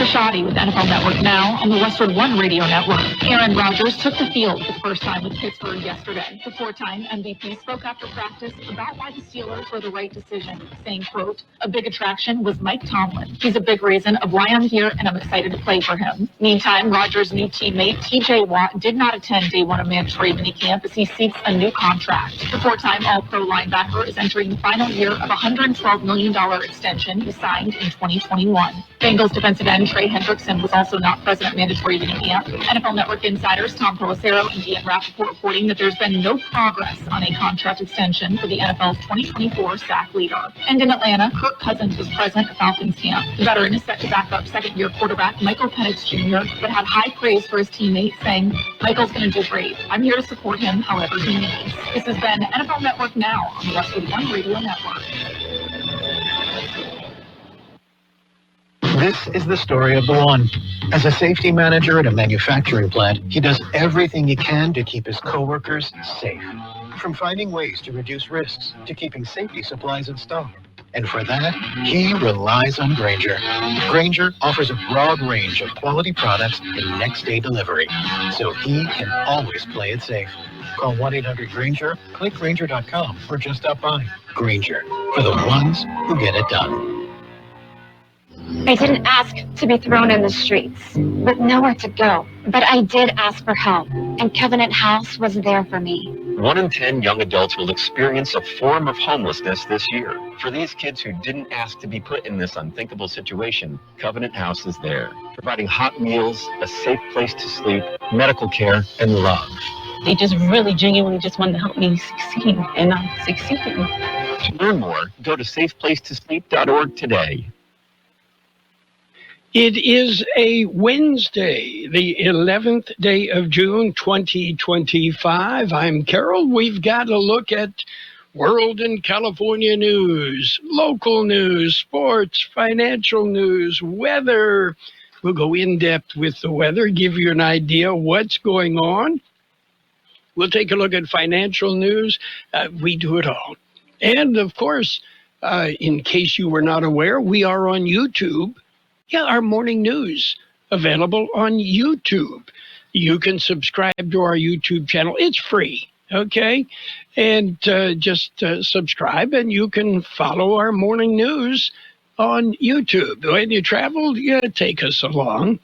Shoddy with NFL Network Now on the Westwood One Radio Network. Aaron Rodgers took the field the first time with Pittsburgh yesterday. The four-time MVP spoke after practice about why the Steelers were the right decision, saying, quote, "A big attraction was Mike Tomlin. He's a big reason of why I'm here and I'm excited to play for him." Meantime, Rodgers' new teammate TJ Watt did not attend day one of mandatory minicamp as he seeks a new contract. The four-time All-Pro linebacker is entering the final year of a $112 million extension he signed in 2021. Bengals defensive end Trey Hendrickson was also not present at mandatory minicamp. NFL Network insiders Tom Pelissero and Ian Rappaport reporting that there's been no progress on a contract extension for the NFL's 2024 sack leader. And in Atlanta, Kirk Cousins was present at Falcons camp. The veteran is set to back up second-year quarterback Michael Penix Jr., but had high praise for his teammates, saying, "Michael's going to do great. I'm here to support him however he needs." This has been NFL Network Now on the Westwood One Radio Network. This is the story of the one. As a safety manager at a manufacturing plant, he does everything he can to keep his coworkers safe. From finding ways to reduce risks to keeping safety supplies in stock. And for that, he relies on Grainger. Grainger offers a broad range of quality products and next-day delivery, so he can always play it safe. Call 1-800-GRAINGER, click Grainger.com, or just stop by. Grainger, for the ones who get it done. I didn't ask to be thrown in the streets, with nowhere to go. But I did ask for help, and Covenant House was there for me. 1 in 10 young adults will experience a form of homelessness this year. For these kids who didn't ask to be put in this unthinkable situation, Covenant House is there, providing hot meals, a safe place to sleep, medical care, and love. They just really genuinely just wanted to help me succeed, and I'm succeeding. To learn more, go to safeplacetosleep.org today. It is a Wednesday, the 11th day of June, 2025. I'm Carroll. We've got a look at world and California news, local news, sports, financial news, weather. We'll go in depth with the weather, give you an idea what's going on. We'll take a look at financial news. We do it all. And, of course, in case you were not aware, we are on YouTube. Yeah, our morning news available on YouTube. You can subscribe to our YouTube channel. It's free, okay? And just subscribe, and you can follow our morning news on YouTube. When you travel, take us along.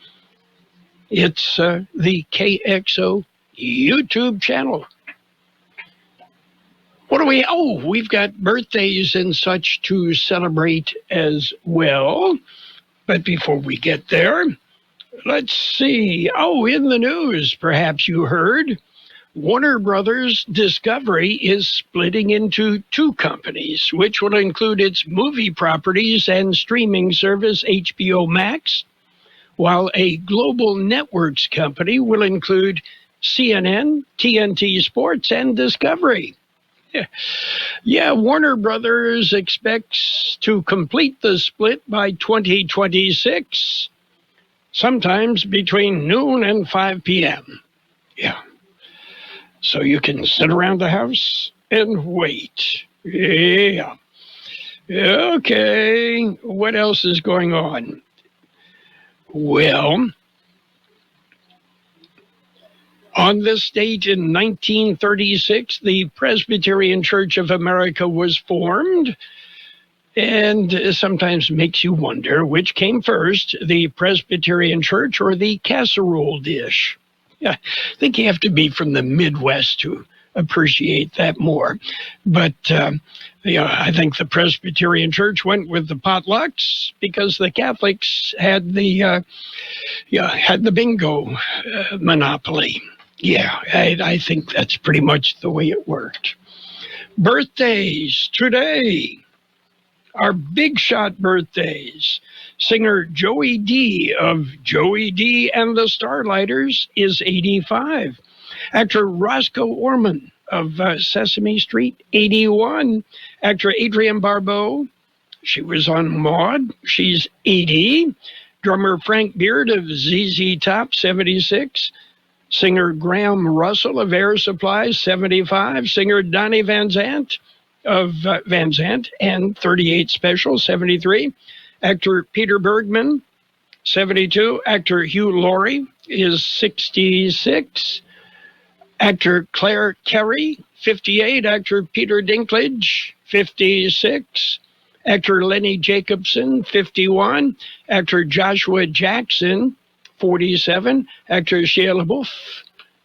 It's the KXO YouTube channel. What do we... Oh, we've got birthdays and such to celebrate as well. But before we get there, let's see. Oh, in the news, perhaps you heard, Warner Brothers Discovery is splitting into two companies, which will include its movie properties and streaming service HBO Max, while a global networks company will include CNN, TNT Sports, and Discovery. Yeah, Warner Brothers expects to complete the split by 2026, sometimes between noon and 5 p.m. Yeah. So you can sit around the house and wait. Yeah. Okay. What else is going on? Well, on this date in 1936, the Presbyterian Church of America was formed, and sometimes makes you wonder which came first, the Presbyterian Church or the casserole dish. Yeah, I think you have to be from the Midwest to appreciate that more. But I think the Presbyterian Church went with the potlucks because the Catholics had the bingo monopoly. Yeah, I think that's pretty much the way it worked. Birthdays today, our big shot birthdays. Singer Joey D of Joey D and the Starlighters is 85. Actor Roscoe Orman of Sesame Street, 81. Actor Adrienne Barbeau, she was on Maude, she's 80. Drummer Frank Beard of ZZ Top, 76. Singer Graham Russell of Air Supply, 75. Singer Donnie Van Zant of Van Zant and 38 Special, 73. Actor Peter Bergman 72. Actor Hugh Laurie is 66. Actor Claire Carey, 58. Actor Peter Dinklage, 56. Actor Lenny Jacobson, 51. Actor Joshua Jackson, 47. Actor Shia LaBeouf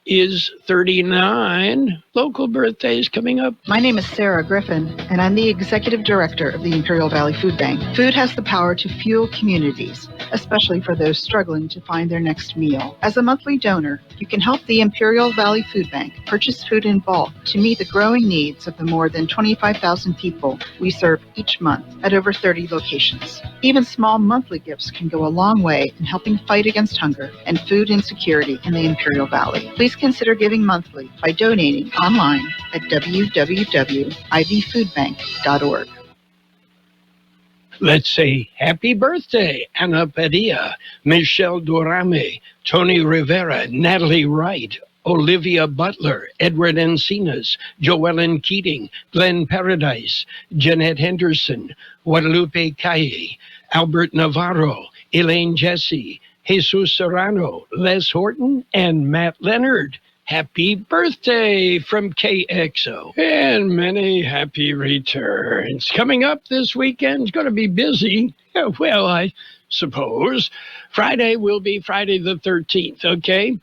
is 39. Local birthdays coming up. My name is Sarah Griffin, and I'm the Executive Director of the Imperial Valley Food Bank. Food has the power to fuel communities, especially for those struggling to find their next meal. As a monthly donor, you can help the Imperial Valley Food Bank purchase food in bulk to meet the growing needs of the more than 25,000 people we serve each month at over 30 locations. Even small monthly gifts can go a long way in helping fight against hunger and food insecurity in the Imperial Valley. Please consider giving monthly by donating online at www.ivfoodbank.org. Let's say happy birthday, Anna Padilla, Michelle Durame, Tony Rivera, Natalie Wright, Olivia Butler, Edward Encinas, Joellen Keating, Glenn Paradise, Jeanette Henderson, Guadalupe Calle, Albert Navarro, Elaine Jesse, Jesus Serrano, Les Horton, and Matt Leonard. Happy birthday from KXO. And many happy returns. Coming up this weekend's going to be busy. Well, I suppose. Friday will be Friday the 13th, okay?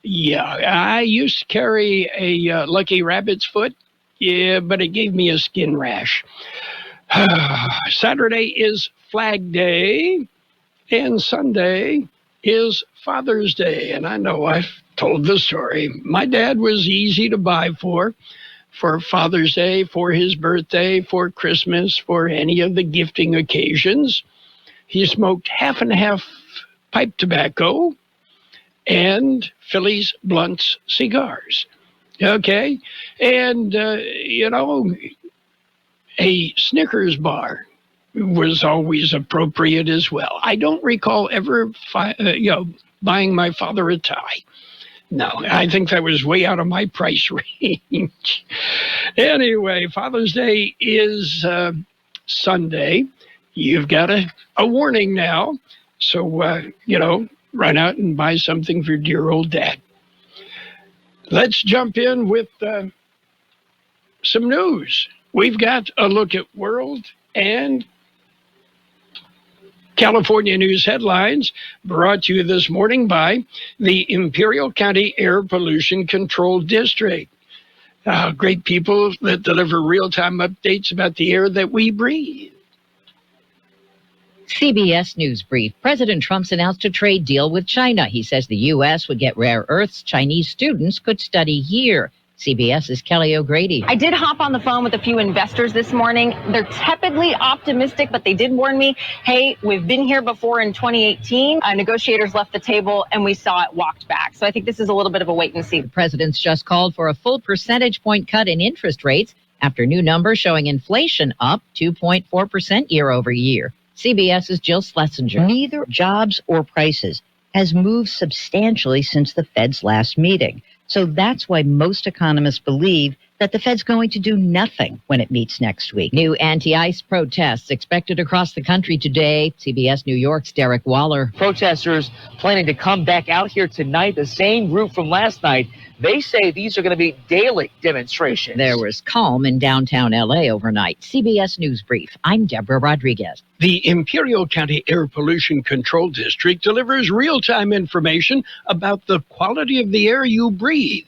Yeah, I used to carry a lucky rabbit's foot. Yeah, but it gave me a skin rash. Saturday is Flag Day, and Sunday is Father's Day. And I know I've told the story. My dad was easy to buy for Father's Day, for his birthday, for Christmas, for any of the gifting occasions. He smoked half and half pipe tobacco and Phillies Blunts cigars. Okay? And, a Snickers bar was always appropriate as well. I don't recall ever, buying my father a tie. No, I think that was way out of my price range. Anyway, Father's Day is Sunday. You've got a warning now. So, run out and buy something for dear old dad. Let's jump in with some news. We've got a look at world and California news headlines brought to you this morning by the Imperial County Air Pollution Control District. Great people that deliver real-time updates about the air that we breathe. CBS News Brief. President Trump's announced a trade deal with China. He says the U.S. would get rare earths Chinese students could study here. CBS's Kelly O'Grady. I did hop on the phone with a few investors this morning. They're tepidly optimistic, but they did warn me, hey, we've been here before in 2018. Negotiators left the table and we saw it walked back. So I think this is a little bit of a wait and see. The president's just called for a full percentage point cut in interest rates after new numbers showing inflation up 2.4% year over year. CBS's Jill Schlesinger. Neither jobs or prices has moved substantially since the Fed's last meeting. So that's why most economists believe that the Fed's going to do nothing when it meets next week. New anti-ICE protests expected across the country today. CBS New York's Derek Waller. Protesters planning to come back out here tonight, the same group from last night. They say these are going to be daily demonstrations. There was calm in downtown L.A. overnight. CBS News Brief. I'm Deborah Rodriguez. The Imperial County Air Pollution Control District delivers real-time information about the quality of the air you breathe.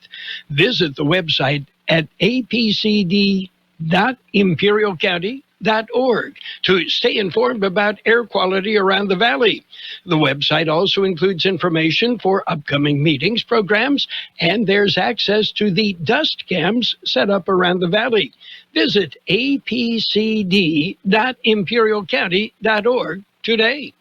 Visit the website at apcd.imperialcounty.org to stay informed about air quality around the valley. The website also includes information for upcoming meetings, programs, and there's access to the dust cams set up around the valley. Visit apcd.imperialcounty.org today.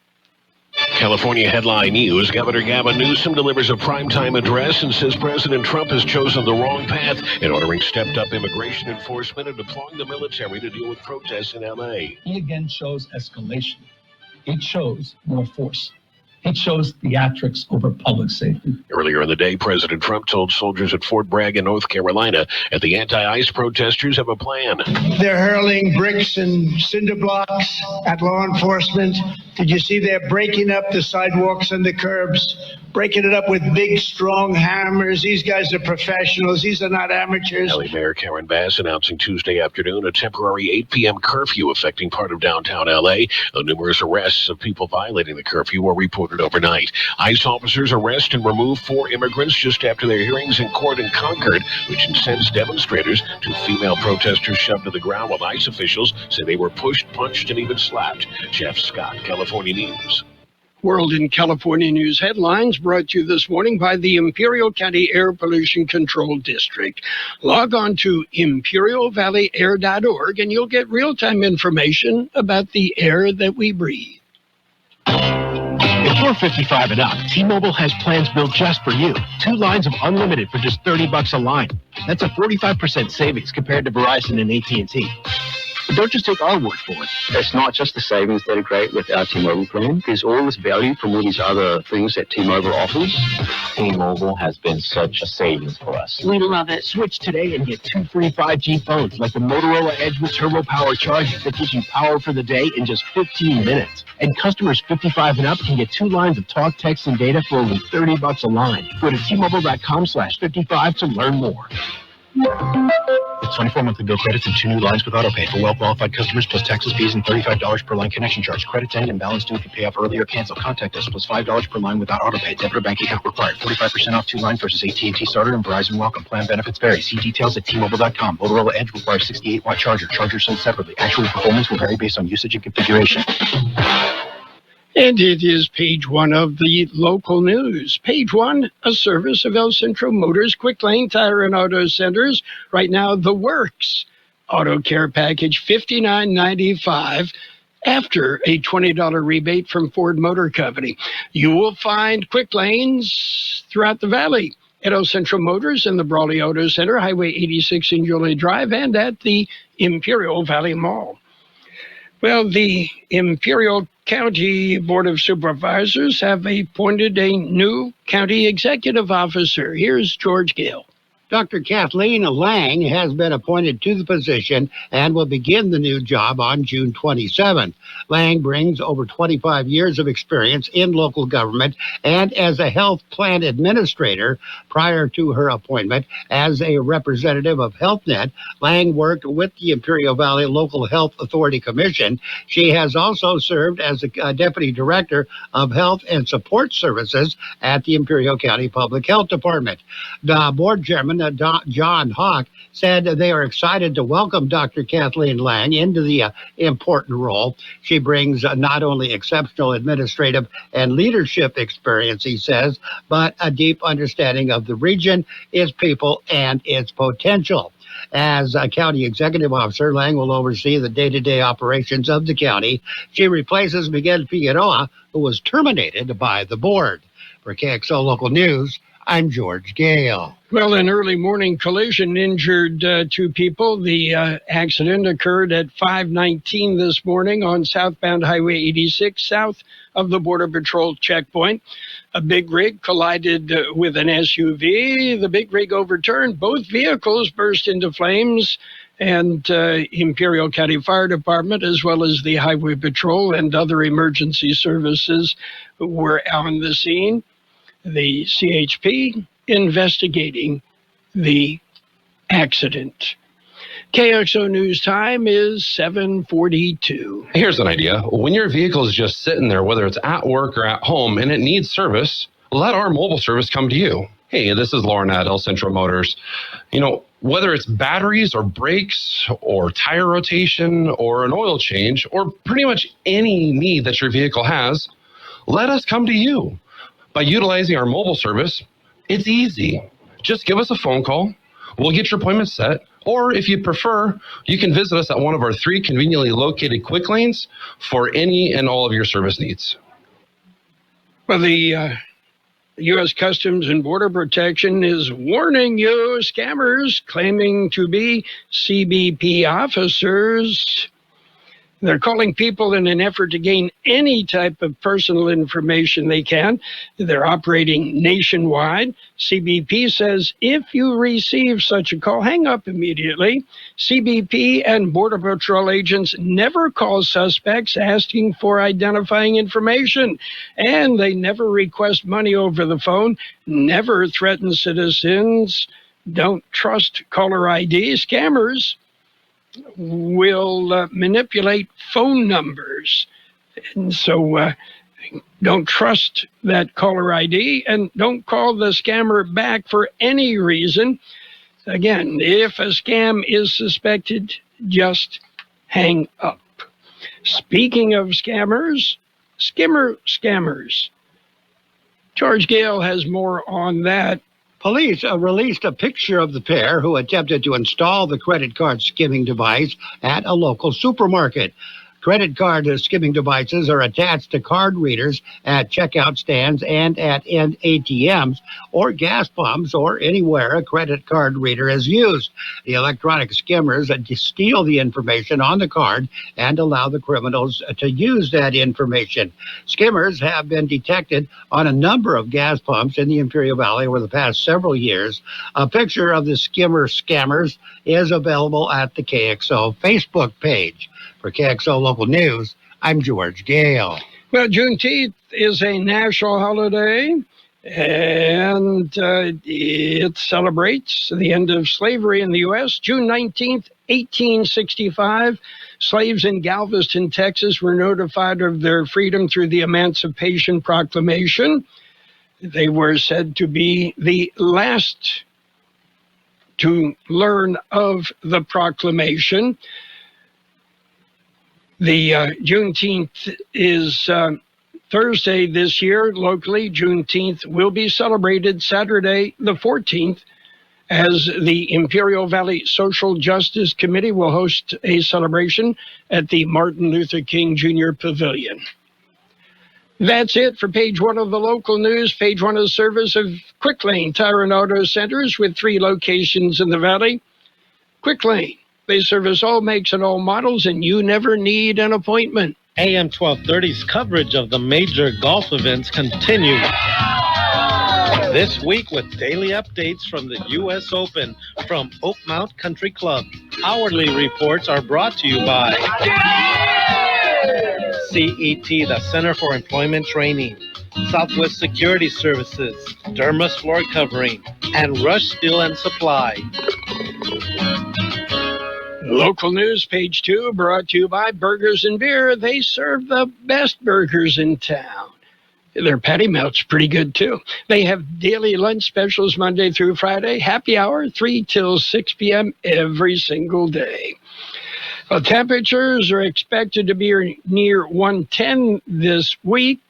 California headline news. Governor Gavin Newsom delivers a primetime address and says President Trump has chosen the wrong path in ordering stepped-up immigration enforcement and deploying the military to deal with protests in L.A. He again shows escalation. It shows more force. It shows theatrics over public safety. Earlier in the day, President Trump told soldiers at Fort Bragg in North Carolina that the anti-ICE protesters have a plan. They're hurling bricks and cinder blocks at law enforcement. Did you see they're breaking up the sidewalks and the curbs, breaking it up with big, strong hammers? These guys are professionals. These are not amateurs. LA Mayor Karen Bass announcing Tuesday afternoon a temporary 8 p.m. curfew affecting part of downtown LA. Numerous arrests of people violating the curfew were reported overnight. ICE officers arrest and remove 4 immigrants just after their hearings in court in Concord, which incensed demonstrators. 2 female protesters shoved to the ground while ICE officials say they were pushed, punched, and even slapped. Jeff Scott, California News. World in California News headlines brought to you this morning by the Imperial County Air Pollution Control District. Log on to imperialvalleyair.org and you'll get real-time information about the air that we breathe. If you're 55 and up, T-Mobile has plans built just for you. 2 lines of unlimited for just $30 a line. That's a 45% savings compared to Verizon and AT&T. But don't just take our word for it. It's not just the savings that are great with our T-Mobile plan. There's all this value from all these other things that T-Mobile offers. T-Mobile has been such a savings for us. We love it. Switch today and get 2 free 5G phones like the Motorola Edge with Turbo Power charging that gives you power for the day in just 15 minutes. And customers 55 and up can get 2 lines of talk, text, and data for only $30 a line. Go to T-Mobile.com/55 to learn more. It's 24 monthly bill credits and 2 new lines with autopay for well-qualified customers, plus taxes, fees, and $35 per line connection charge. Credits end and balance due if you pay off early or cancel. Contact us, plus $5 per line without autopay. Debit or bank account required. 45% off 2 lines versus AT&T Starter and Verizon Welcome. Plan benefits vary. See details at T-Mobile.com. Motorola Edge requires 68-watt charger. Chargers sold separately. Actual performance will vary based on usage and configuration. And it is page 1 of the local news. Page 1, a service of El Centro Motors, Quick Lane Tire and Auto Centers. Right now, The Works Auto Care Package, $59.95 after a $20 rebate from Ford Motor Company. You will find Quick Lanes throughout the valley at El Centro Motors in the Brawley Auto Center, Highway 86 in Julie Drive, and at the Imperial Valley Mall. Well, the Imperial County Board of Supervisors have appointed a new county executive officer. Here's George Gale. Dr. Kathleen Lang has been appointed to the position and will begin the new job on June 27. Lang brings over 25 years of experience in local government and as a health plan administrator. Prior to her appointment as a representative of HealthNet, Lang worked with the Imperial Valley Local Health Authority Commission. She has also served as a deputy director of health and support services at the Imperial County Public Health Department. The board chairman, John Hawk, said they are excited to welcome Dr. Kathleen Lang into the important role. She brings not only exceptional administrative and leadership experience, he says, but a deep understanding of the region, its people, and its potential. As a county executive officer, Lang will oversee the day-to-day operations of the county. She replaces Miguel Figueroa, who was terminated by the board. For KXO Local News, I'm George Gale. Well, an early morning collision injured 2 people. The accident occurred at 5:19 this morning on southbound Highway 86, south of the Border Patrol checkpoint. A big rig collided with an SUV. The big rig overturned. Both vehicles burst into flames, and Imperial County Fire Department, as well as the Highway Patrol and other emergency services, were on the scene. The CHP investigating the accident. KXO News time is 7:42. Here's an idea. When your vehicle is just sitting there, whether it's at work or at home, and it needs service, let our mobile service come to you. Hey, this is Lauren at El Centro Motors. You know, whether it's batteries or brakes or tire rotation or an oil change or pretty much any need that your vehicle has, let us come to you. By utilizing our mobile service, it's easy. Just give us a phone call. We'll get your appointment set. Or if you prefer, you can visit us at one of our 3 conveniently located quick lanes for any and all of your service needs. Well, the U.S. Customs and Border Protection is warning you, scammers claiming to be CBP officers. They're calling people in an effort to gain any type of personal information they can. They're operating nationwide. CBP says if you receive such a call, hang up immediately. CBP and Border Patrol agents never call suspects asking for identifying information, and they never request money over the phone, never threaten citizens. Don't trust caller ID. Scammers will manipulate phone numbers. And so don't trust that caller ID and don't call the scammer back for any reason. Again, if a scam is suspected, just hang up. Speaking of scammers, scammers. George Gale has more on that. Police released a picture of the pair who attempted to install the credit card skimming device at a local supermarket. Credit card skimming devices are attached to card readers at checkout stands and at ATMs or gas pumps or anywhere a credit card reader is used. The electronic skimmers steal the information on the card and allow the criminals to use that information. Skimmers have been detected on a number of gas pumps in the Imperial Valley over the past several years. A picture of the scammers is available at the KXO Facebook page. For KXO Local News, I'm George Gale. Well, Juneteenth is a national holiday, and it celebrates the end of slavery in the U.S. June 19th, 1865, slaves in Galveston, Texas, were notified of their freedom through the Emancipation Proclamation. They were said to be the last to learn of the proclamation. The Juneteenth is Thursday this year. Locally, Juneteenth will be celebrated Saturday the 14th, as the Imperial Valley Social Justice Committee will host a celebration at the Martin Luther King Jr. Pavilion. That's it for page one of the local news. Page one of the service of Quick Lane Tire and Auto Centers with 3 locations in the Valley. Quick Lane. They service all makes and all models, and you never need an appointment. AM 1230's coverage of the major golf events continues this week with daily updates from the U.S. Open from Oakmount Country Club. Hourly reports are brought to you by CET, the Center for Employment Training, Southwest Security Services, Dermis Floor Covering, and Rush Steel and Supply. Local news, page 2, brought to you by Burgers and Beer. They serve the best burgers in town. Their patty melt's pretty good, too. They have daily lunch specials Monday through Friday, happy hour, 3 till 6 p.m. every single day. Well, temperatures are expected to be near 110 this week.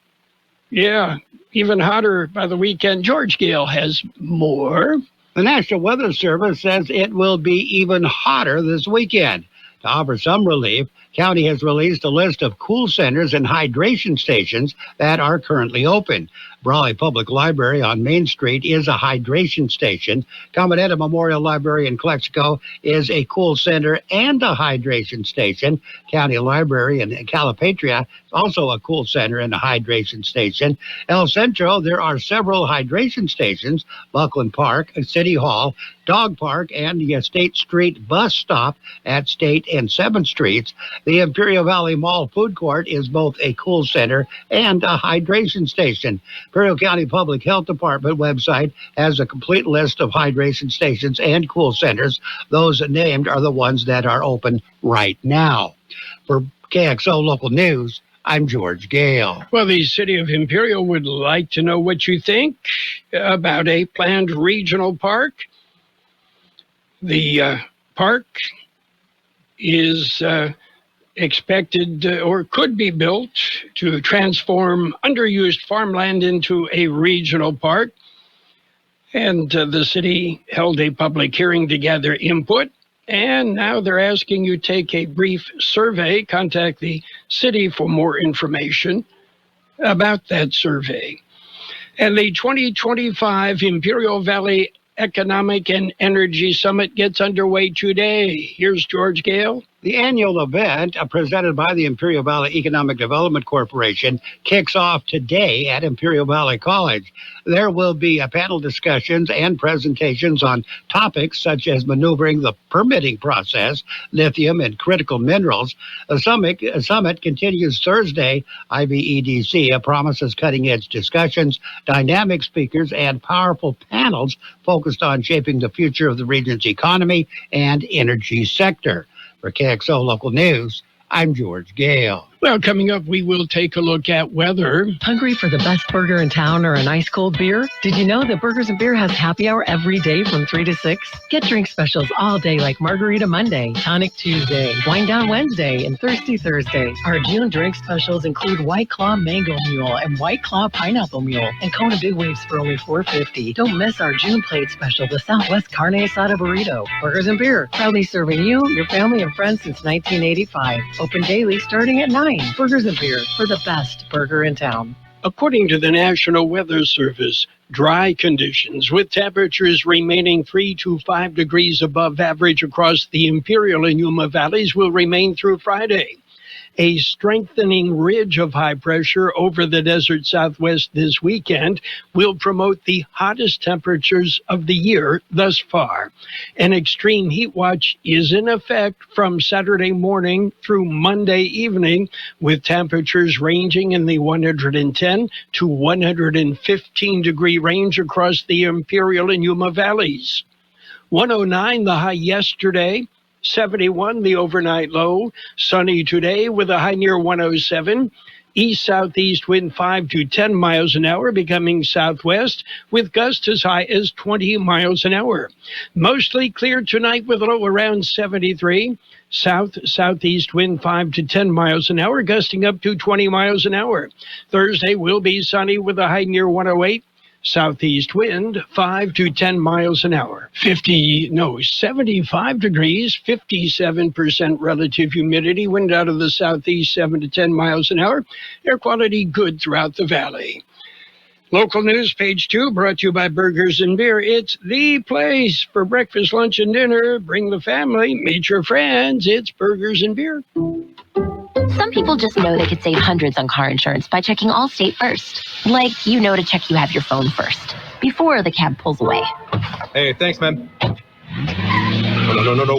Yeah, even hotter by the weekend. George Gale has more. The National Weather Service says it will be even hotter this weekend. To offer some relief, county has released a list of cool centers and hydration stations that are currently open. Brawley Public Library on Main Street is a hydration station. Comanetta Memorial Library in Calexico is a cool center and a hydration station. County Library in Calipatria is also a cool center and a hydration station. El Centro, there are several hydration stations. Buckley Park, City Hall, Dog Park, and the State Street bus stop at State and 7th Streets. The Imperial Valley Mall Food Court is both a cool center and a hydration station. Imperial County Public Health Department website has a complete list of hydration stations and cool centers. Those named are the ones that are open right now. For KXO Local News, I'm George Gale. Well, the city of Imperial would like to know what you think about a planned regional park. The park is expected or could be built to transform underused farmland into a regional park. And the city held a public hearing to gather input. And now they're asking you take a brief survey. Contact the city for more information about that survey. And the 2025 Imperial Valley Economic and Energy Summit gets underway today. Here's George Gale. The annual event, presented by the Imperial Valley Economic Development Corporation, kicks off today at Imperial Valley College. There will be panel discussions and presentations on topics such as maneuvering the permitting process, lithium, and critical minerals. The summit continues Thursday. IVEDC promises cutting-edge discussions, dynamic speakers, and powerful panels focused on shaping the future of the region's economy and energy sector. For KXO Local News, I'm George Gale. Well, coming up, we will take a look at weather. Hungry for the best burger in town or an ice cold beer? Did you know that Burgers and Beer has happy hour every day from 3 to 6? Get drink specials all day like Margarita Monday, Tonic Tuesday, Wine Down Wednesday, and Thirsty Thursday. Our June drink specials include White Claw Mango Mule and White Claw Pineapple Mule and Kona Big Waves for only $4.50. Don't miss our June plate special, the Southwest Carne Asada Burrito. Burgers and Beer, proudly serving you, your family, and friends since 1985. Open daily starting at 9. Burgers and Beer, for the best burger in town. According to the National Weather Service, dry conditions with temperatures remaining 3 to 5 degrees above average across the Imperial and Yuma valleys will remain through Friday. A strengthening ridge of high pressure over the desert southwest this weekend will promote the hottest temperatures of the year thus far. An extreme heat watch is in effect from Saturday morning through Monday evening, with temperatures ranging in the 110 to 115 degree range across the Imperial and Yuma valleys. 109 the high yesterday. 71 the overnight low. Sunny today with a high near 107. East-southeast wind 5 to 10 miles an hour, becoming southwest with gusts as high as 20 miles an hour. Mostly clear tonight with a low around 73. South-southeast wind 5 to 10 miles an hour, gusting up to 20 miles an hour. Thursday will be sunny with a high near 108. Southeast wind 5 to 10 miles an hour. 75 degrees, 57% relative humidity, wind out of the southeast 7 to 10 miles an hour. Air quality good throughout the valley. Local news, page 2, brought to you by Burgers and Beer. It's the place for breakfast, lunch, and dinner. Bring the family, meet your friends. It's Burgers and Beer. Some people just know they could save hundreds on car insurance by checking Allstate first. Like, to check you have your phone first, before the cab pulls away. Hey, thanks, man. No,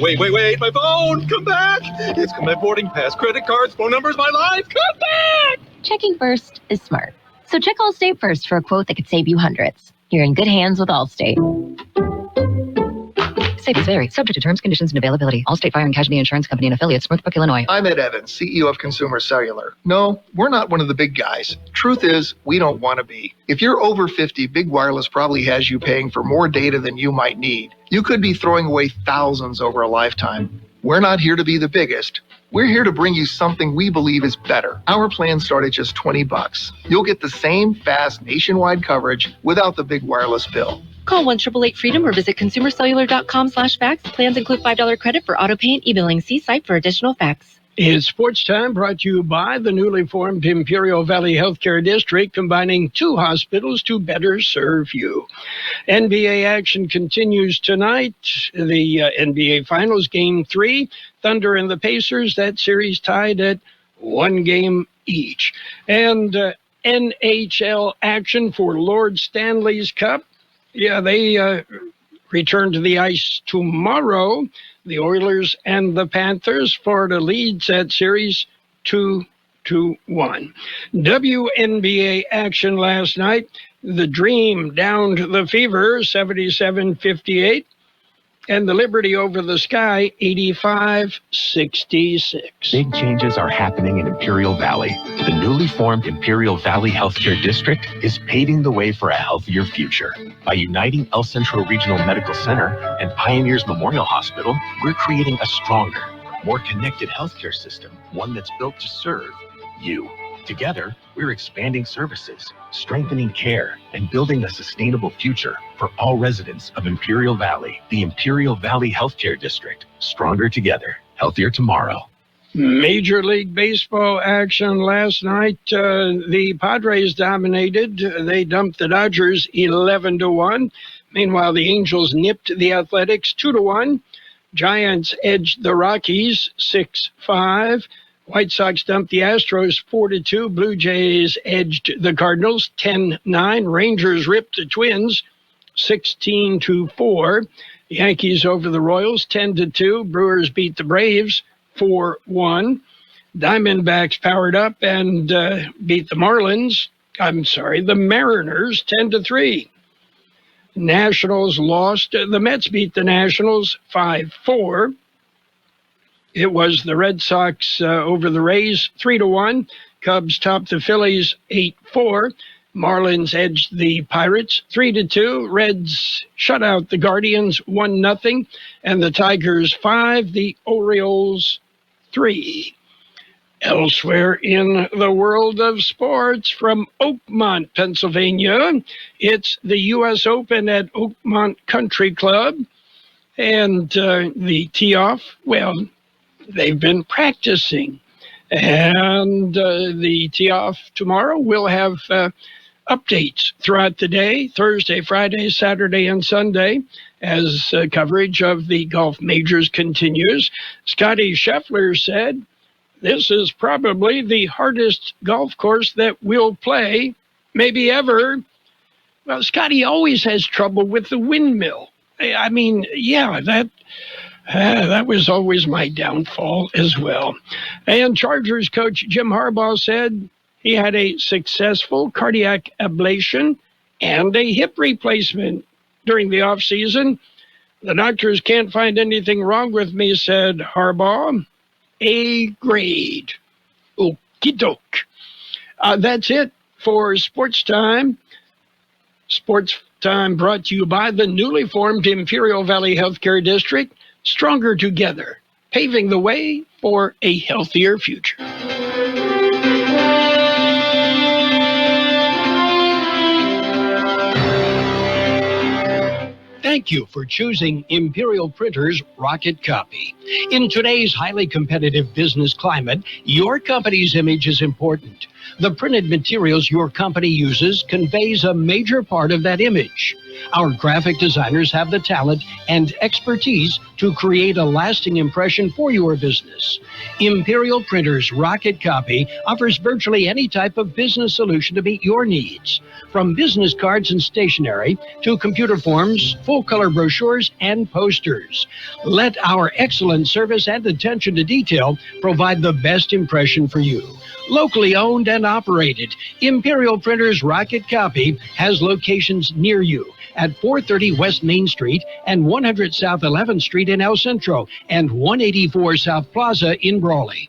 wait, my phone, come back. It's got my boarding pass, credit cards, phone numbers, my life, come back. Checking first is smart. So check Allstate first for a quote that could save you hundreds. You're in good hands with Allstate. Savings vary, subject to terms, conditions, and availability. Allstate Fire and Casualty Insurance Company and affiliates, Northbrook, Illinois. I'm Ed Evans, CEO of Consumer Cellular. No, we're not one of the big guys. Truth is, we don't want to be. If you're over 50, Big Wireless probably has you paying for more data than you might need. You could be throwing away thousands over a lifetime. We're not here to be the biggest. We're here to bring you something we believe is better. Our plans start at just $20. You'll get the same fast nationwide coverage without the big wireless bill. Call 1-888-FREEDOM or visit consumercellular.com/facts. Plans include $5 credit for auto pay and e-billing. See site for additional facts. It's Sports Time, brought to you by the newly formed Imperial Valley Healthcare District, combining 2 hospitals to better serve you. NBA action continues tonight. The NBA Finals, Game 3. Thunder and the Pacers, that series tied at 1 game each. And NHL action for Lord Stanley's Cup. Yeah, they return to the ice tomorrow. The Oilers and the Panthers. Florida leads that series 2-1. WNBA action last night. The Dream downed the Fever 77-58. And the Liberty over the Sky 85-66. Big changes are happening in Imperial Valley. The newly formed Imperial Valley Healthcare District is paving the way for a healthier future. By uniting El Centro Regional Medical Center and Pioneers Memorial Hospital, we're creating a stronger, more connected healthcare system, one that's built to serve you. Together, we're expanding services, strengthening care, and building a sustainable future for all residents of Imperial Valley. The Imperial Valley Healthcare District. Stronger together, healthier tomorrow. Major League Baseball action last night. The Padres dominated. They dumped the Dodgers 11-1. Meanwhile, the Angels nipped the Athletics 2-1. Giants edged the Rockies 6-5. White Sox dumped the Astros 4-2. Blue Jays edged the Cardinals 10-9. Rangers ripped the Twins 16-4. Yankees over the Royals 10-2. Brewers beat the Braves 4-1. Diamondbacks powered up and beat the the Mariners 10-3. Nationals lost. The Mets beat the Nationals 5-4. It was the Red Sox over the Rays 3-1. Cubs topped the Phillies 8-4. Marlins edged the Pirates 3-2. Reds shut out the Guardians 1-0. And the Tigers 5, the Orioles 3. Elsewhere in the world of sports, from Oakmont, Pennsylvania, it's the U.S. Open at Oakmont Country Club. And the tee-off, well, they've been practicing. And the tee-off tomorrow will have updates throughout the day, Thursday, Friday, Saturday, and Sunday, as coverage of the golf majors continues. Scotty Scheffler said, "This is probably the hardest golf course that we'll play, maybe ever." Well, Scotty always has trouble with the windmill. I mean, yeah, that was always my downfall as well. And Chargers coach Jim Harbaugh said he had a successful cardiac ablation and a hip replacement during the offseason. "The doctors can't find anything wrong with me," said Harbaugh. A grade. Okie doke. That's it for Sports Time. Sports Time brought to you by the newly formed Imperial Valley Healthcare District. Stronger together, paving the way for a healthier future. Thank you for choosing Imperial Printers Rocket Copy. In today's highly competitive business climate, your company's image is important. The printed materials your company uses conveys a major part of that image. Our graphic designers have the talent and expertise to create a lasting impression for your business. Imperial Printers Rocket Copy offers virtually any type of business solution to meet your needs. From business cards and stationery to computer forms, full-color brochures, and posters. Let our excellent service and attention to detail provide the best impression for you. Locally owned and operated, Imperial Printers Rocket Copy has locations near you at 430 West Main Street and 100 South 11th Street in El Centro and 184 South Plaza in Brawley.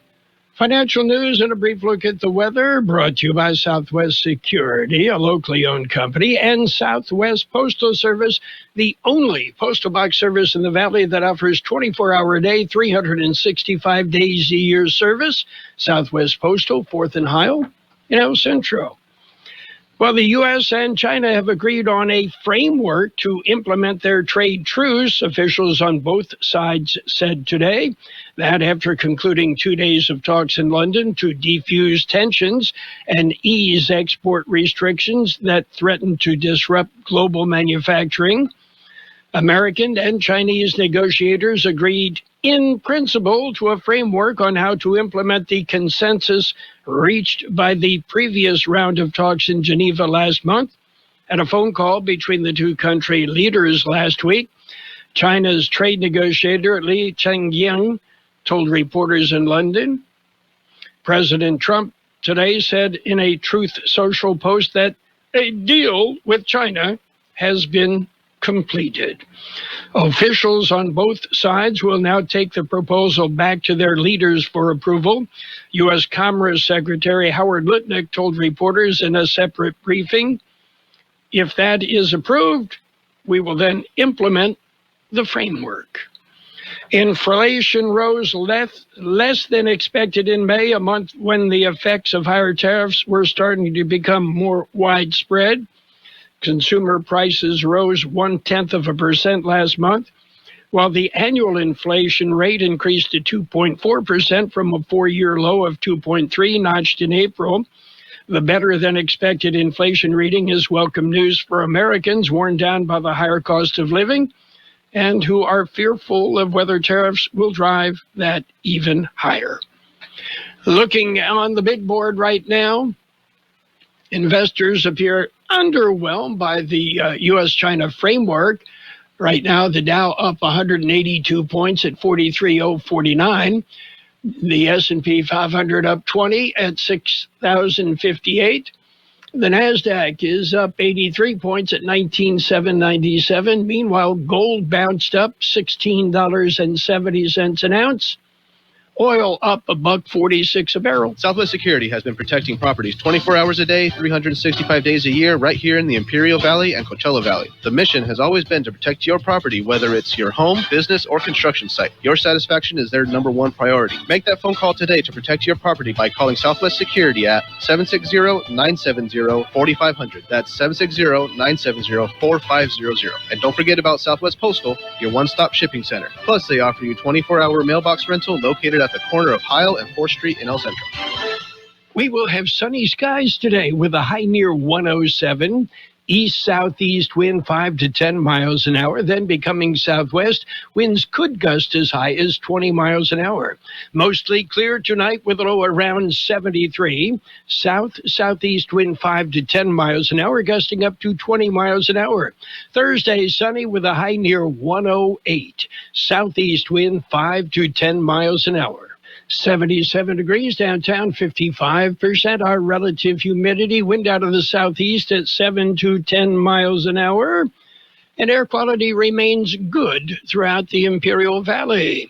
Financial news and a brief look at the weather brought to you by Southwest Security, a locally owned company, and Southwest Postal Service, the only postal box service in the Valley that offers 24-hour-a-day, 365 days a year service. Southwest Postal, 4th and Highel in El Centro. Well, the U.S. and China have agreed on a framework to implement their trade truce, officials on both sides said today. That after concluding 2 days of talks in London to defuse tensions and ease export restrictions that threaten to disrupt global manufacturing. American and Chinese negotiators agreed in principle to a framework on how to implement the consensus reached by the previous round of talks in Geneva last month. At a phone call between the two country leaders last week, China's trade negotiator Li Chengyang told reporters in London. President Trump today said in a Truth Social post that a deal with China has been completed. Officials on both sides will now take the proposal back to their leaders for approval. U.S. Commerce Secretary Howard Lutnick told reporters in a separate briefing, if that is approved, we will then implement the framework. Inflation rose less than expected in May, a month when the effects of higher tariffs were starting to become more widespread. Consumer prices rose 0.1% last month, while the annual inflation rate increased to 2.4% from a 4-year low of 2.3% notched in April. The better-than-expected inflation reading is welcome news for Americans worn down by the higher cost of living and who are fearful of whether tariffs will drive that even higher. Looking on the big board right now, investors appear underwhelmed by the U.S.-China framework. Right now, the Dow up 182 points at 43,049. The S&P 500 up 20 at 6,058. The NASDAQ is up 83 points at 19,797. Meanwhile, gold bounced up $16.70 an ounce. Oil up $1.46 a barrel. Southwest Security has been protecting properties 24 hours a day, 365 days a year, right here in the Imperial Valley and Coachella Valley. The mission has always been to protect your property, whether it's your home, business, or construction site. Your satisfaction is their #1 priority. Make that phone call today to protect your property by calling Southwest Security at 760-970-4500. That's 760-970-4500. And don't forget about Southwest Postal, your one-stop shipping center. Plus, they offer you 24-hour mailbox rental located at the corner of Heil and 4th Street in El Centro. We will have sunny skies today with a high near 107. East-southeast wind 5 to 10 miles an hour, then becoming southwest. Winds could gust as high as 20 miles an hour. Mostly clear tonight with a low around 73. South-southeast wind 5 to 10 miles an hour, gusting up to 20 miles an hour. Thursday, sunny with a high near 108. Southeast wind 5 to 10 miles an hour. 77 degrees downtown, 55% our relative humidity, wind out of the southeast at 7 to 10 miles an hour, and air quality remains good throughout the Imperial Valley.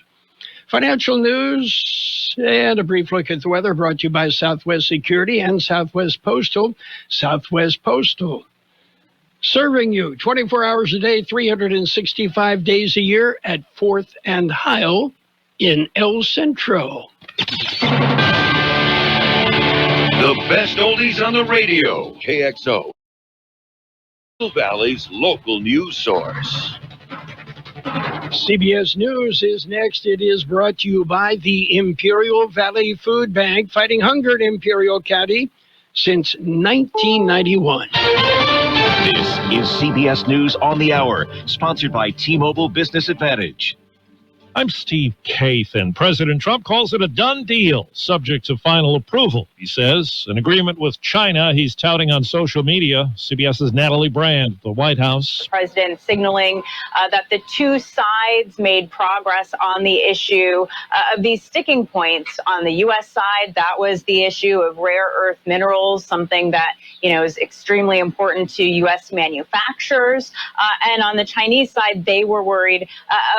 Financial news and a brief look at the weather brought to you by Southwest Security and Southwest Postal. Southwest Postal, serving you 24 hours a day, 365 days a year at 4th and Heil in El Centro. The best oldies on the radio. KXO, Valley's local news source. CBS News is next. It is brought to you by the Imperial Valley Food Bank, fighting hunger in Imperial County since 1991. This is CBS News on the Hour, sponsored by T-Mobile Business Advantage. I'm Steve Kathan. President Trump calls it a done deal, subject to final approval. He says an agreement with China he's touting on social media. CBS's Natalie Brand at the White House. The president signaling that the two sides made progress on the issue of these sticking points. On the U.S. side, that was the issue of rare earth minerals, something that, is extremely important to U.S. manufacturers. And on the Chinese side, they were worried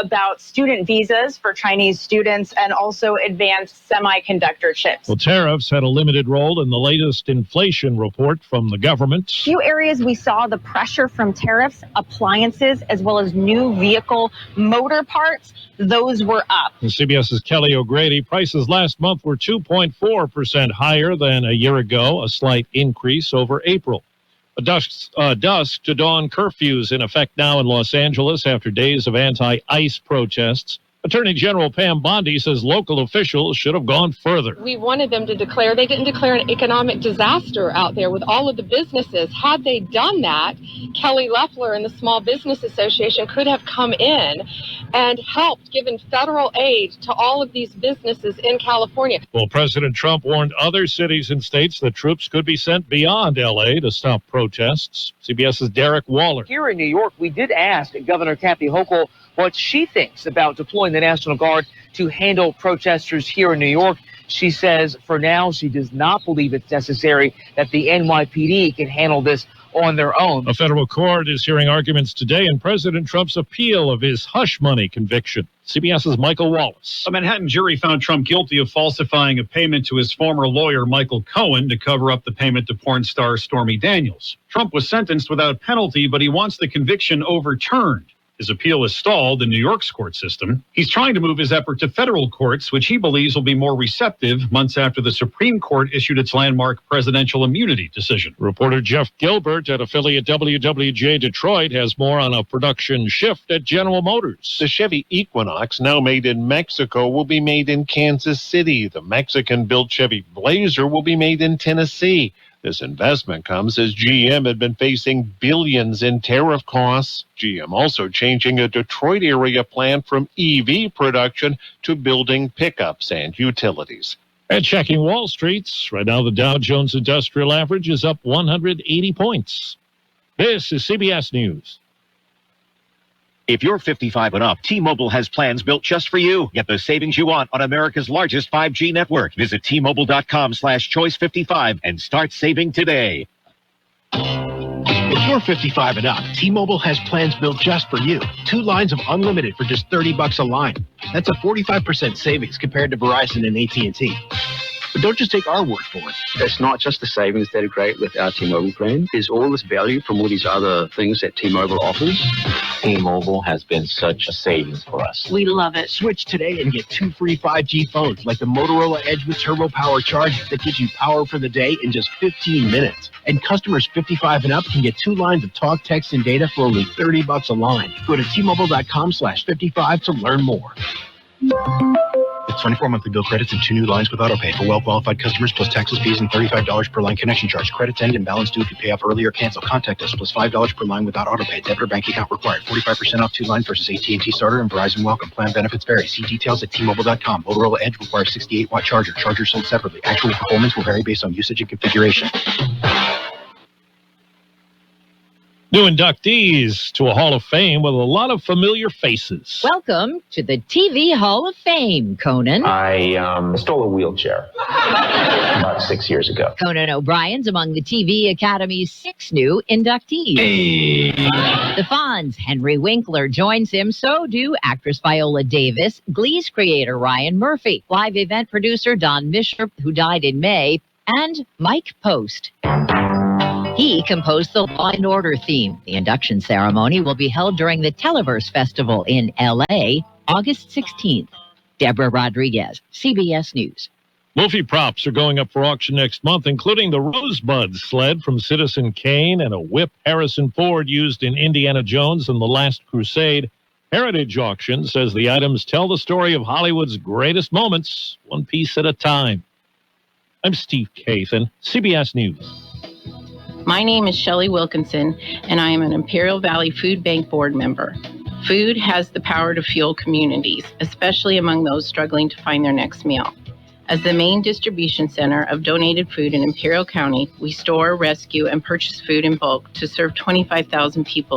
about student visas for Chinese students and also advanced semiconductor chips. Well, tariffs had a limited role in the latest inflation report from the government. Few areas we saw the pressure from tariffs, appliances, as well as new vehicle motor parts, those were up. And CBS's Kelly O'Grady, prices last month were 2.4% higher than a year ago, a slight increase over April. A dusk to dawn curfews in effect now in Los Angeles after days of anti-ICE protests. Attorney General Pam Bondi says local officials should have gone further. We wanted them to declare. They didn't declare an economic disaster out there with all of the businesses. Had they done that, Kelly Loeffler and the Small Business Association could have come in and helped, given federal aid to all of these businesses in California. Well, President Trump warned other cities and states that troops could be sent beyond L.A. to stop protests. CBS's Derek Waller. Here in New York, we did ask Governor Kathy Hochul what she thinks about deploying the National Guard to handle protesters here in New York. She says for now she does not believe it's necessary, that the NYPD can handle this on their own. A federal court is hearing arguments today in President Trump's appeal of his hush money conviction. CBS's Michael Wallace. A Manhattan jury found Trump guilty of falsifying a payment to his former lawyer, Michael Cohen, to cover up the payment to porn star Stormy Daniels. Trump was sentenced without penalty, but he wants the conviction overturned. His appeal is stalled in New York's court system. He's trying to move his effort to federal courts, which he believes will be more receptive months after the Supreme Court issued its landmark presidential immunity decision. Reporter Jeff Gilbert at affiliate WWJ Detroit has more on a production shift at General Motors. The Chevy Equinox, now made in Mexico, will be made in Kansas City. The Mexican-built Chevy Blazer will be made in Tennessee. This investment comes as GM had been facing billions in tariff costs. GM also changing a Detroit area plant from EV production to building pickups and utilities. And checking Wall Street's, right now the Dow Jones Industrial Average is up 180 points. This is CBS News. If you're 55 and up, T-Mobile has plans built just for you. Get the savings you want on America's largest 5G network. Visit T-Mobile.com/choice55 and start saving today. If you're 55 and up, T-Mobile has plans built just for you. 2 lines of unlimited for just $30 a line. That's a 45% savings compared to Verizon and AT&T. But don't just take our word for it. It's not just the savings that are great with our T-Mobile plan. There's all this value from all these other things that T-Mobile offers. T-Mobile has been such a savings for us. We love it. Switch today and get 2 free 5G phones like the Motorola Edge with Turbo Power charging that gives you power for the day in just 15 minutes. And customers 55 and up can get 2 lines of talk, text, and data for only $30 a line. Go to T-Mobile.com/55 to learn more. It's 24 monthly bill credits and 2 new lines with autopay for well-qualified customers plus taxes, fees, and $35 per line connection charge. Credits end and balance due if you pay off early or cancel. Contact us plus $5 per line without autopay. Debit or bank account required. 45% off 2 lines versus AT&T Starter and Verizon Welcome. Plan benefits vary. See details at T-Mobile.com. Motorola Edge requires 68-watt charger. Chargers sold separately. Actual performance will vary based on usage and configuration. New inductees to a Hall of Fame with a lot of familiar faces. Welcome to the TV Hall of Fame, Conan. I stole a wheelchair about 6 years ago. Conan O'Brien's among the TV Academy's 6 new inductees. Hey. The Fonz, Henry Winkler, joins him. So do actress Viola Davis, Glee's creator Ryan Murphy, live event producer Don Misher, who died in May, and Mike Post. He composed the Law & Order theme. The induction ceremony will be held during the Televerse Festival in L.A., August 16th. Deborah Rodriguez, CBS News. Movie props are going up for auction next month, including the Rosebud sled from Citizen Kane and a whip Harrison Ford used in Indiana Jones and The Last Crusade. Heritage Auction says the items tell the story of Hollywood's greatest moments, one piece at a time. I'm Steve Kathan, CBS News. My name is Shelley Wilkinson, and I am an Imperial Valley Food Bank board member. Food has the power to fuel communities, especially among those struggling to find their next meal. As the main distribution center of donated food in Imperial County, we store, rescue, and purchase food in bulk to serve 25,000 people